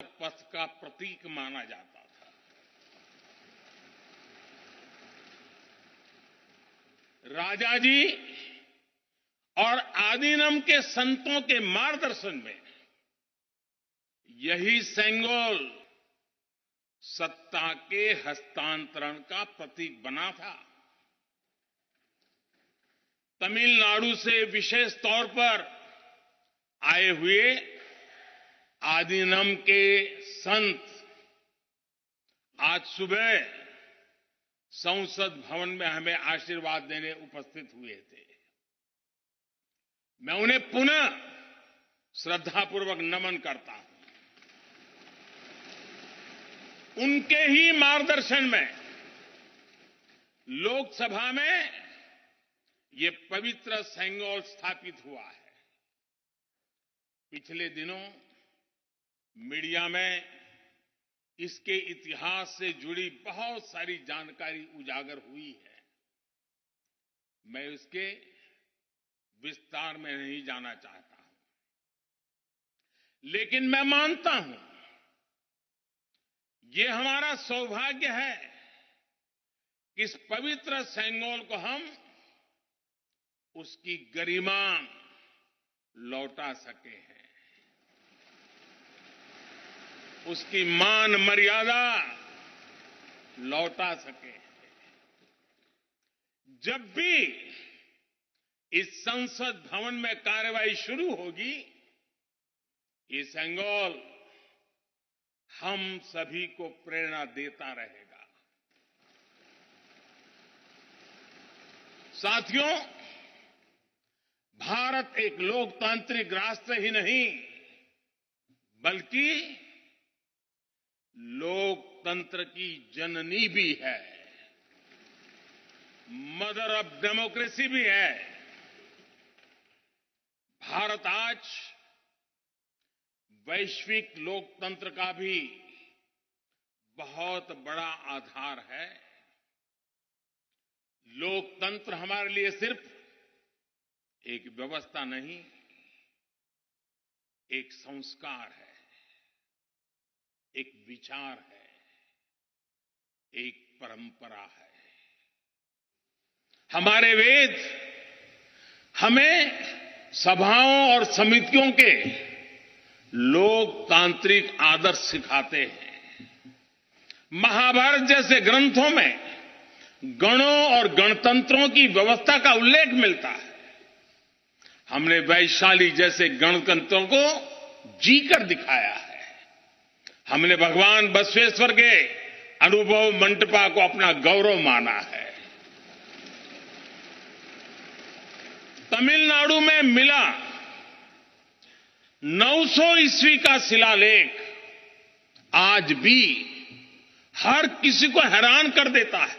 पथ का प्रतीक माना जाता था। राजा जी और आदीनम के संतों के मार्गदर्शन में यही सेंगोल सत्ता के हस्तांतरण का प्रतीक बना था। तमिलनाडु से विशेष तौर पर आए हुए आदीनम के संत आज सुबह संसद भवन में हमें आशीर्वाद देने उपस्थित हुए थे। मैं उन्हें पुनः श्रद्धापूर्वक नमन करता हूं। उनके ही मार्गदर्शन में लोकसभा में ये पवित्र सेंगोल स्थापित हुआ है। पिछले दिनों मीडिया में इसके इतिहास से जुड़ी बहुत सारी जानकारी उजागर हुई है। मैं इसके विस्तार में नहीं जाना चाहता हूं, लेकिन मैं मानता हूं ये हमारा सौभाग्य है कि इस पवित्र सेंगोल को हम उसकी गरिमा लौटा सके हैं, उसकी मान मर्यादा लौटा सके। जब भी इस संसद भवन में कार्यवाही शुरू होगी, ये सेंगोल हम सभी को प्रेरणा देता रहेगा। साथियों, भारत एक लोकतांत्रिक राष्ट्र ही नहीं बल्कि लोकतंत्र की जननी भी है, मदर ऑफ डेमोक्रेसी भी है। भारत आज वैश्विक लोकतंत्र का भी बहुत बड़ा आधार है। लोकतंत्र हमारे लिए सिर्फ एक व्यवस्था नहीं, एक संस्कार है, एक विचार है, एक परंपरा है। हमारे वेद हमें सभाओं और समितियों के लोकतांत्रिक आदर्श सिखाते हैं। महाभारत जैसे ग्रंथों में गणों और गणतंत्रों की व्यवस्था का उल्लेख मिलता है। हमने वैशाली जैसे गणतंत्रों को जीकर दिखाया है। हमने भगवान बसवेश्वर के अनुभव मंटपा को अपना गौरव माना है। तमिलनाडु में मिला 900 ईस्वी का शिलालेख आज भी हर किसी को हैरान कर देता है।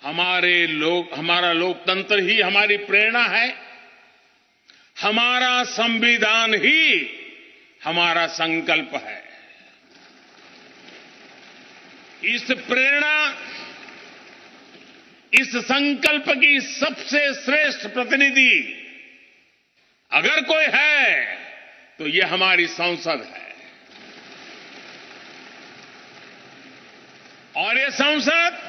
हमारा लोकतंत्र ही हमारी प्रेरणा है। हमारा संविधान ही हमारा संकल्प है। इस प्रेरणा, इस संकल्प की सबसे श्रेष्ठ प्रतिनिधि अगर कोई है तो ये हमारी संसद है। और ये संसद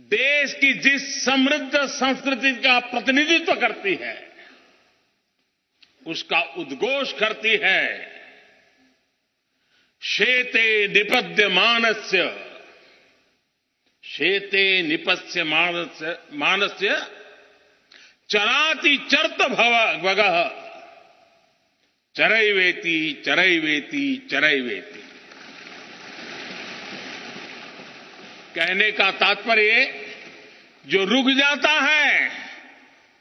देश की जिस समृद्ध संस्कृति का प्रतिनिधित्व करती है, उसका उद्घोष करती है। शेते निपद्यमानस्य, शेते निपस्य मानस्य चराति चर्त भगः चरैवेति चरैवेति चरैवेति। कहने का तात्पर्य, जो रुक जाता है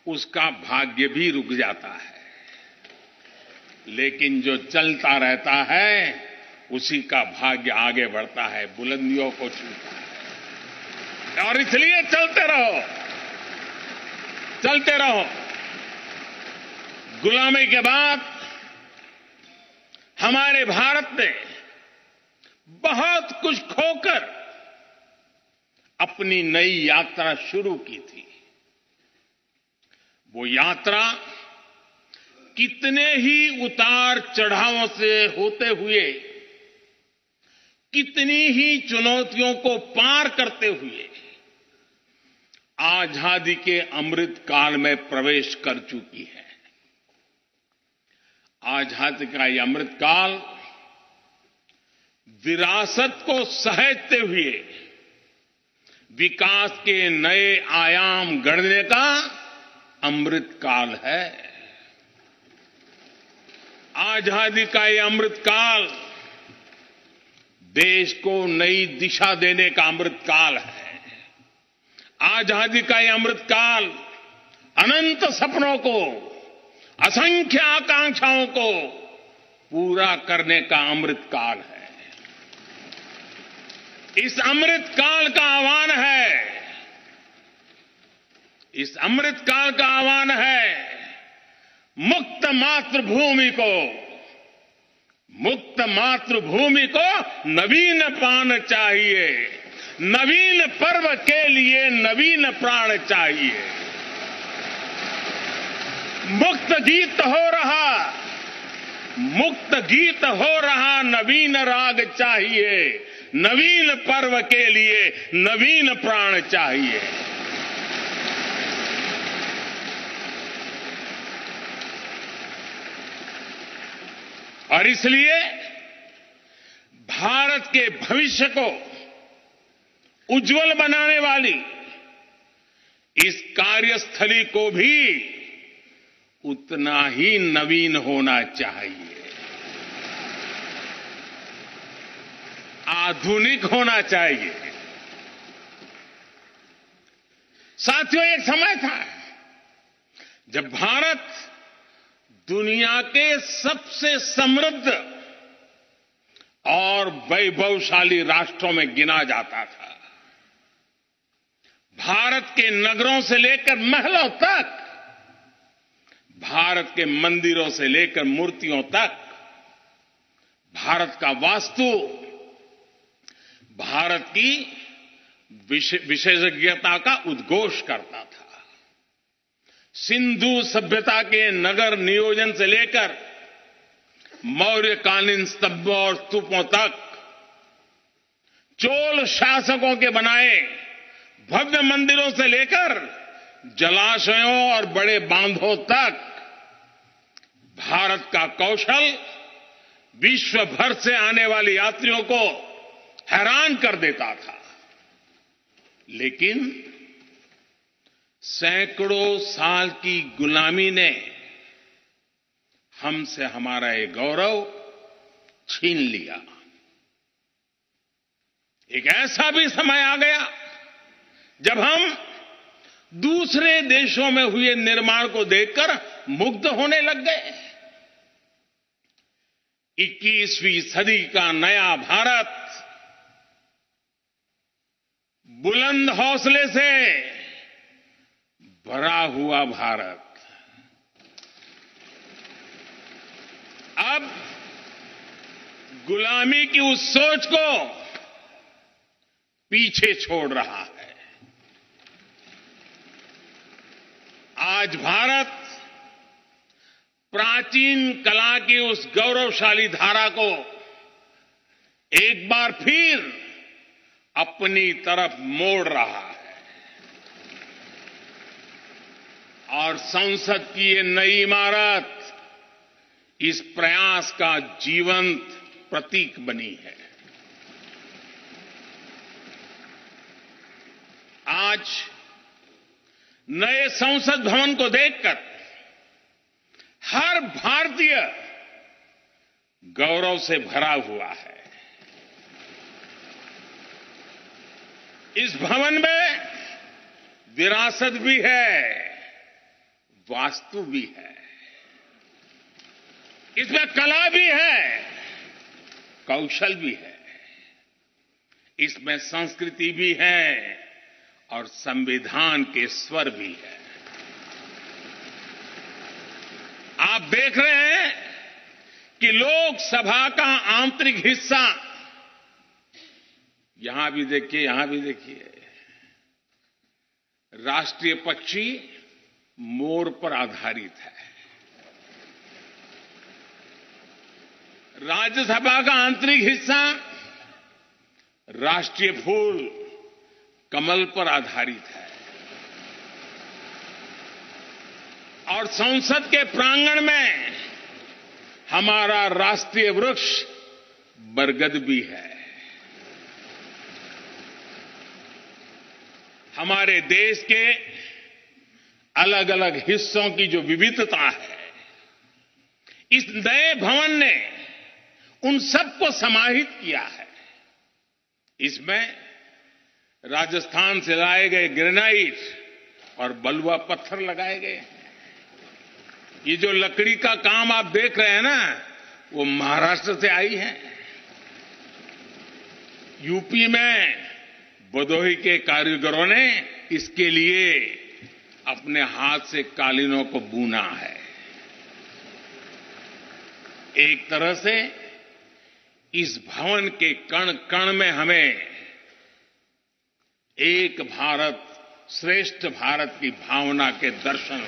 उसका भाग्य भी रुक जाता है, लेकिन जो चलता रहता है उसी का भाग्य आगे बढ़ता है, बुलंदियों को छूता है। और इसलिए चलते रहो, चलते रहो। गुलामी के बाद हमारे भारत ने बहुत कुछ खोकर अपनी नई यात्रा शुरू की थी। वो यात्रा कितने ही उतार चढ़ावों से होते हुए, कितनी ही चुनौतियों को पार करते हुए आजादी के अमृत काल में प्रवेश कर चुकी है। आजादी का ये अमृत काल विरासत को सहेजते हुए विकास के नए आयाम गढ़ने का अमृत काल है। आजादी का ये अमृत काल देश को नई दिशा देने का अमृत काल है। आजादी का ये अमृत काल अनंत सपनों को, असंख्य आकांक्षाओं को पूरा करने का अमृत काल है। इस अमृत काल का आह्वान है, इस अमृत काल का आह्वान है मुक्त मातृभूमि को, मुक्त मातृभूमि को नवीन प्राण चाहिए, नवीन पर्व के लिए नवीन प्राण चाहिए। मुक्त गीत हो रहा, मुक्त गीत हो रहा नवीन राग चाहिए, नवीन पर्व के लिए नवीन प्राण चाहिए। और इसलिए भारत के भविष्य को उज्जवल बनाने वाली इस कार्यस्थली को भी उतना ही नवीन होना चाहिए, आधुनिक होना चाहिए। साथियों, एक समय था जब भारत दुनिया के सबसे समृद्ध और वैभवशाली राष्ट्रों में गिना जाता था। भारत के नगरों से लेकर महलों तक, भारत के मंदिरों से लेकर मूर्तियों तक, भारत का वास्तु भारत की विशेषज्ञता का उद्घोष करता था। सिंधु सभ्यता के नगर नियोजन से लेकर मौर्यकालीन स्तंभों और स्तूपों तक, चोल शासकों के बनाए भव्य मंदिरों से लेकर जलाशयों और बड़े बांधों तक, भारत का कौशल विश्व भर से आने वाले यात्रियों को हैरान कर देता था। लेकिन सैकड़ों साल की गुलामी ने हमसे हमारा ये गौरव छीन लिया। एक ऐसा भी समय आ गया जब हम दूसरे देशों में हुए निर्माण को देखकर मुग्ध होने लग गए। 21वीं सदी का नया भारत, बुलंद हौसले से भरा हुआ भारत, अब गुलामी की उस सोच को पीछे छोड़ रहा है। आज भारत प्राचीन कला की उस गौरवशाली धारा को एक बार फिर अपनी तरफ मोड़ रहा है। और संसद की ये नई इमारत इस प्रयास का जीवंत प्रतीक बनी है। आज नए संसद भवन को देखकर हर भारतीय गौरव से भरा हुआ है। इस भवन में विरासत भी है, वास्तु भी है, इसमें कला भी है, कौशल भी है, इसमें संस्कृति भी है और संविधान के स्वर भी है। आप देख रहे हैं कि लोकसभा का आंतरिक हिस्सा, यहां भी देखिए, यहां भी देखिए, राष्ट्रीय पक्षी मोर पर आधारित है। राज्यसभा का आंतरिक हिस्सा राष्ट्रीय फूल कमल पर आधारित है और संसद के प्रांगण में हमारा राष्ट्रीय वृक्ष बरगद भी है। हमारे देश के अलग अलग हिस्सों की जो विविधता है, इस नए भवन ने उन सबको समाहित किया है। इसमें राजस्थान से लाए गए ग्रेनाइट और बलुआ पत्थर लगाए गए हैं। ये जो लकड़ी का काम आप देख रहे हैं ना, वो महाराष्ट्र से आई है। यूपी में भदोही के कारीगरों ने इसके लिए अपने हाथ से कालीनों को बुना है। एक तरह से इस भवन के कण कण में हमें एक भारत श्रेष्ठ भारत की भावना के दर्शन